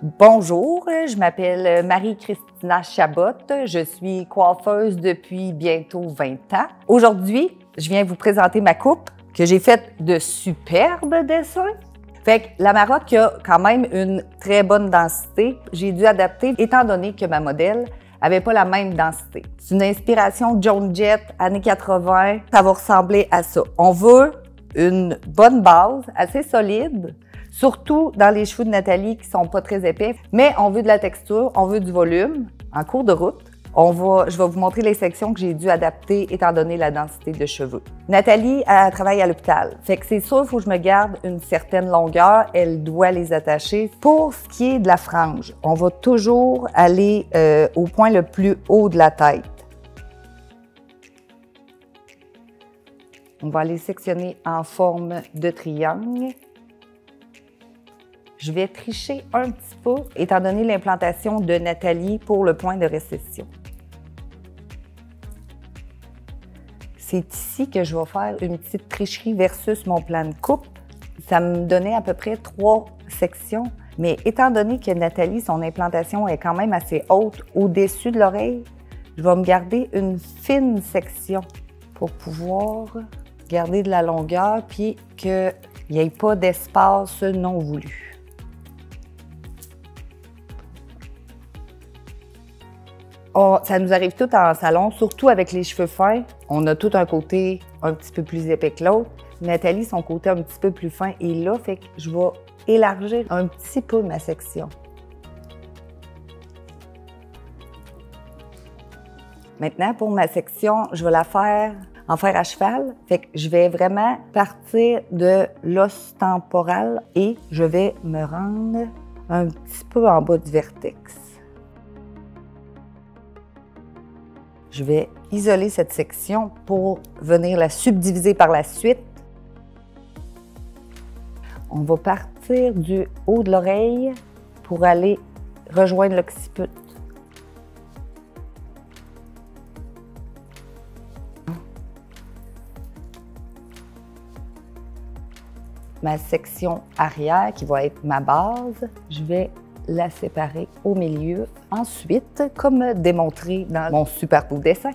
Bonjour, je m'appelle Marie-Christina Chabot. Je suis coiffeuse depuis bientôt 20 ans. Aujourd'hui, je viens vous présenter ma coupe que j'ai faite de superbes dessins. Fait que la marotte a quand même une très bonne densité. J'ai dû adapter étant donné que ma modèle avait pas la même densité. C'est une inspiration Joan Jett, années 80. Ça va ressembler à ça. On veut une bonne base, assez solide, surtout dans les cheveux de Nathalie qui sont pas très épais, mais on veut de la texture, on veut du volume. En cours de route, je vais vous montrer les sections que j'ai dû adapter étant donné la densité de cheveux. Nathalie, elle travaille à l'hôpital, fait que c'est sûr qu'il faut que je me garde une certaine longueur, elle doit les attacher. Pour ce qui est de la frange, on va toujours aller au point le plus haut de la tête. On va les sectionner en forme de triangle. Je vais tricher un petit peu, étant donné l'implantation de Nathalie pour le point de récession. C'est ici que je vais faire une petite tricherie versus mon plan de coupe. Ça me donnait à peu près 3 sections, mais étant donné que Nathalie, son implantation est quand même assez haute au-dessus de l'oreille, je vais me garder une fine section pour pouvoir garder de la longueur puis qu'il n'y ait pas d'espace non voulu. Ça nous arrive tout en salon, surtout avec les cheveux fins. On a tout un côté un petit peu plus épais que l'autre. Nathalie, son côté un petit peu plus fin est là, fait que je vais élargir un petit peu ma section. Maintenant, pour ma section, je vais la faire en fer à cheval. Fait que je vais vraiment partir de l'os temporal et je vais me rendre un petit peu en bas du vertex. Je vais isoler cette section pour venir la subdiviser par la suite. On va partir du haut de l'oreille pour aller rejoindre l'occiput. Ma section arrière, qui va être ma base, je vais la séparer au milieu. Ensuite, comme démontré dans mon super beau dessin,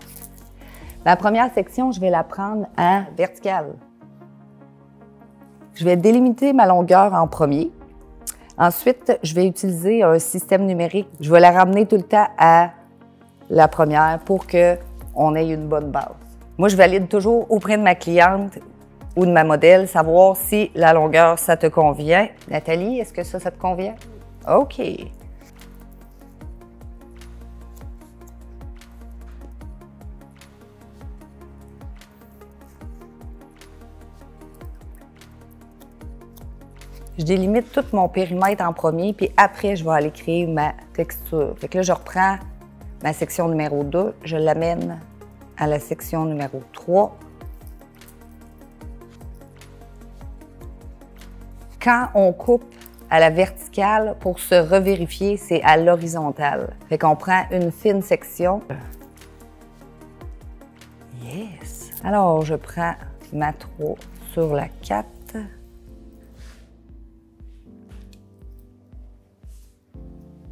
ma première section, je vais la prendre en verticale. Je vais délimiter ma longueur en premier. Ensuite, je vais utiliser un système numérique. Je vais la ramener tout le temps à la première pour qu'on ait une bonne base. Moi, je valide toujours auprès de ma cliente ou de ma modèle, savoir si la longueur, ça te convient. Nathalie, est-ce que ça te convient? OK. Je délimite tout mon périmètre en premier, puis après, je vais aller créer ma texture. Fait que là, je reprends ma section numéro 2, je l'amène à la section numéro 3. Quand on coupe à la verticale, pour se revérifier, c'est à l'horizontale. Fait qu'on prend une fine section. Yes! Alors, je prends ma 3 sur la 4.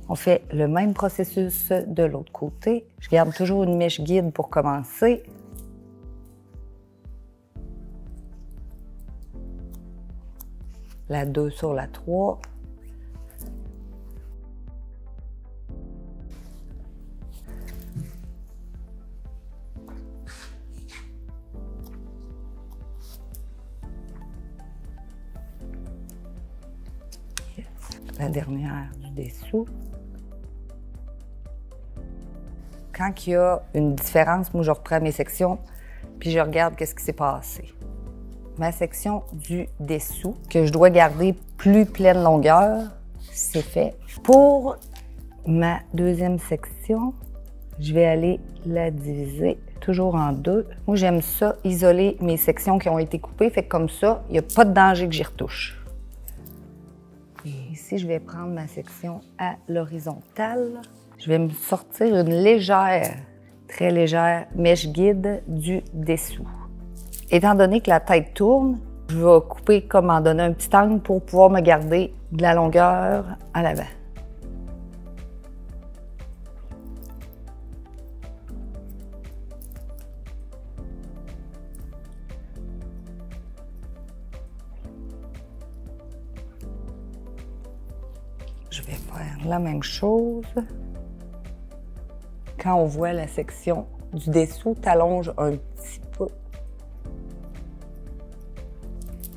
On fait le même processus de l'autre côté. Je garde toujours une mèche guide pour commencer. La 2 sur la 3. Yes. La dernière du dessous. Quand il y a une différence, moi je reprends mes sections puis je regarde qu'est-ce qui s'est passé. Ma section du dessous, que je dois garder plus pleine longueur, c'est fait. Pour ma deuxième section, je vais aller la diviser toujours en 2. Moi, j'aime ça, isoler mes sections qui ont été coupées, fait que comme ça, il n'y a pas de danger que j'y retouche. Et ici, je vais prendre ma section à l'horizontale. Je vais me sortir une légère, très légère mèche guide du dessous. Étant donné que la tête tourne, je vais couper comme en donner un petit angle pour pouvoir me garder de la longueur à l'avant. je vais faire la même chose. Quand on voit la section du dessous, t'allonges un petit peu.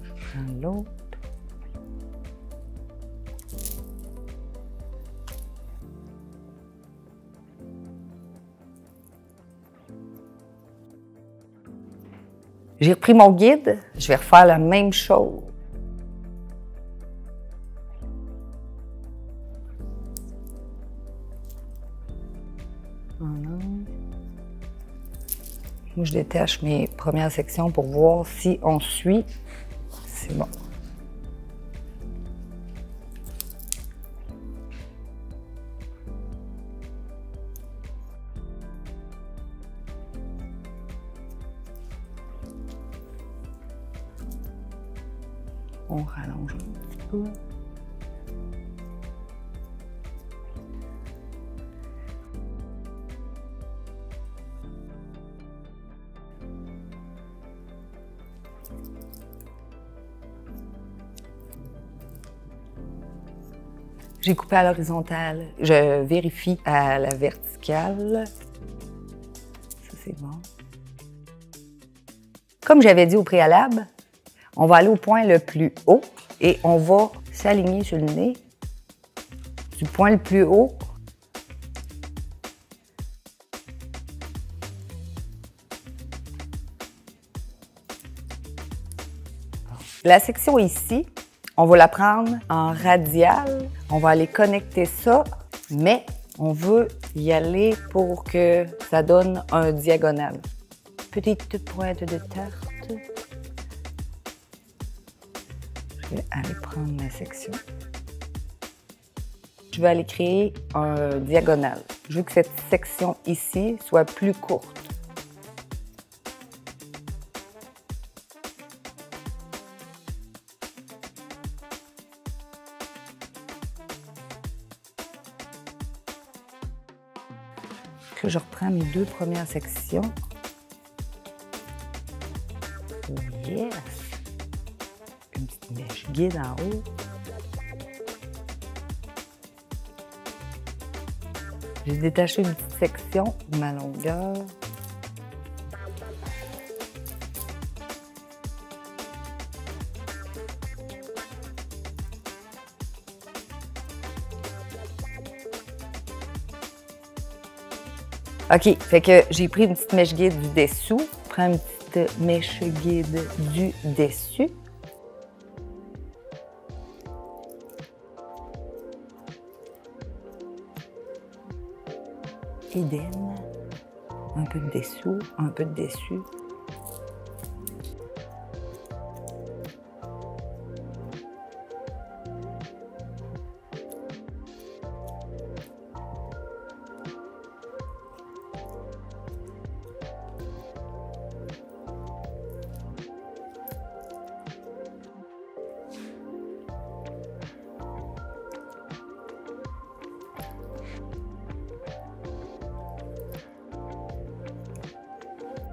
Je prends l'autre. J'ai repris mon guide, je vais refaire la même chose. Voilà. Moi, je détache mes premières sections pour voir si on suit. C'est bon. On rallonge un petit peu. J'ai coupé à l'horizontale. Je vérifie à la verticale. Ça, c'est bon. Comme j'avais dit au préalable, on va aller au point le plus haut et on va s'aligner sur le nez du point le plus haut. La section ici, on va la prendre en radial. On va aller connecter ça, mais on veut y aller pour que ça donne un diagonal. Petite pointe de tarte. Je vais aller prendre ma section. Je vais aller créer un diagonal. Je veux que cette section ici soit plus courte. Là, je reprends mes deux premières sections. Oh yes! Une petite mèche guide en haut. J'ai détaché une petite section de ma longueur. OK, fait que j'ai pris une petite mèche guide du dessous. Je prends une petite mèche guide du dessus. Idem. Un peu de dessous, un peu de dessus.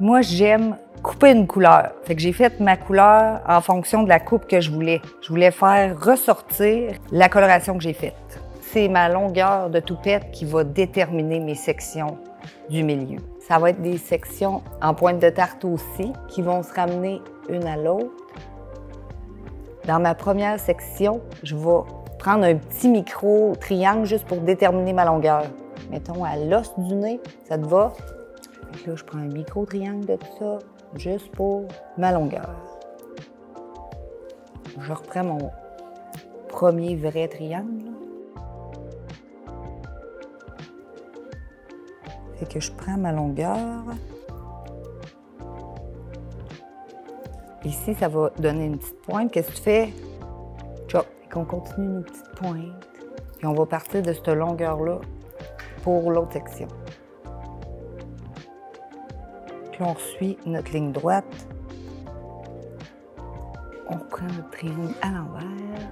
Moi, j'aime couper une couleur. Fait que j'ai fait ma couleur en fonction de la coupe que je voulais. Je voulais faire ressortir la coloration que j'ai faite. C'est ma longueur de toupette qui va déterminer mes sections du milieu. Ça va être des sections en pointe de tarte aussi qui vont se ramener une à l'autre. Dans ma première section, je vais prendre un petit micro-triangle juste pour déterminer ma longueur. Mettons à l'os du nez, ça te va? Là, je prends un micro-triangle de tout ça, juste pour ma longueur. Je reprends mon premier vrai triangle. Fait que je prends ma longueur. Ici, ça va donner une petite pointe. Qu'est-ce que tu fais? Tchop! Fait qu'on continue nos petites pointes. Puis on va partir de cette longueur-là pour l'autre section. Puis on suit notre ligne droite. On reprend notre triangle à l'envers.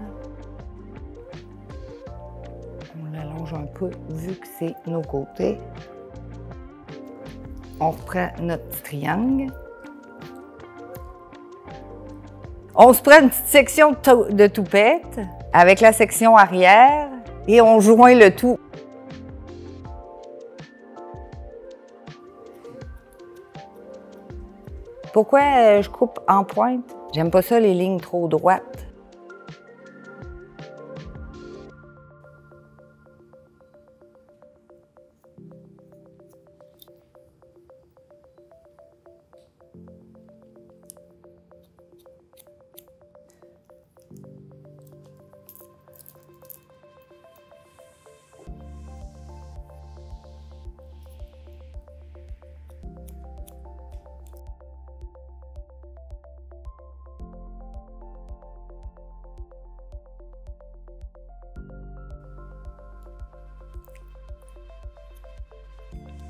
On l'allonge un peu vu que c'est nos côtés. On reprend notre petit triangle. On se prend une petite section de toupette avec la section arrière Et on joint le tout. Pourquoi je coupe en pointe? J'aime pas ça, les lignes trop droites.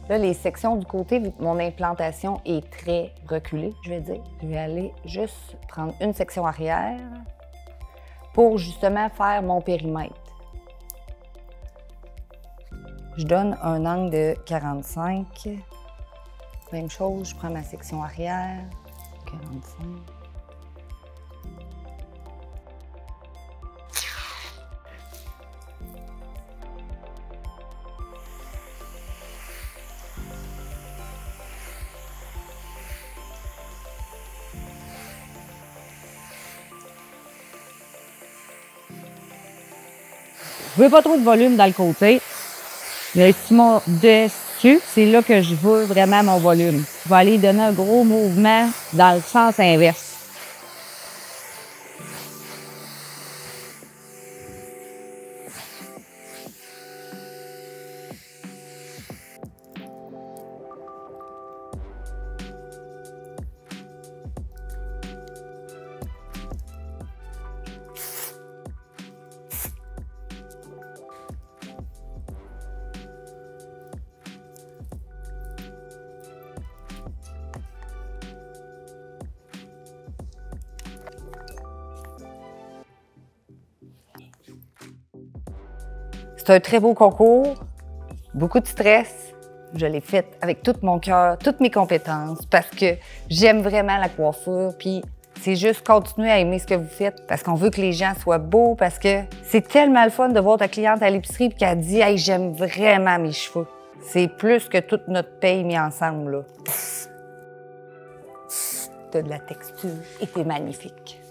Là, les sections du côté, vu que mon implantation est très reculée, je vais dire, je vais aller juste prendre une section arrière pour justement faire mon périmètre. Je donne un angle de 45. Même chose, je prends ma section arrière, 45. Je veux pas trop de volume dans le côté. Le ciment dessus, c'est là que je veux vraiment mon volume. Je vais aller donner un gros mouvement dans le sens inverse. C'est un très beau concours, beaucoup de stress. Je l'ai fait avec tout mon cœur, toutes mes compétences, parce que j'aime vraiment la coiffure, puis c'est juste continuer à aimer ce que vous faites, parce qu'on veut que les gens soient beaux, parce que c'est tellement le fun de voir ta cliente à l'épicerie et qu'elle dit « Hey, j'aime vraiment mes cheveux ». C'est plus que toute notre paye mis ensemble, là. T'as de la texture et t'es magnifique.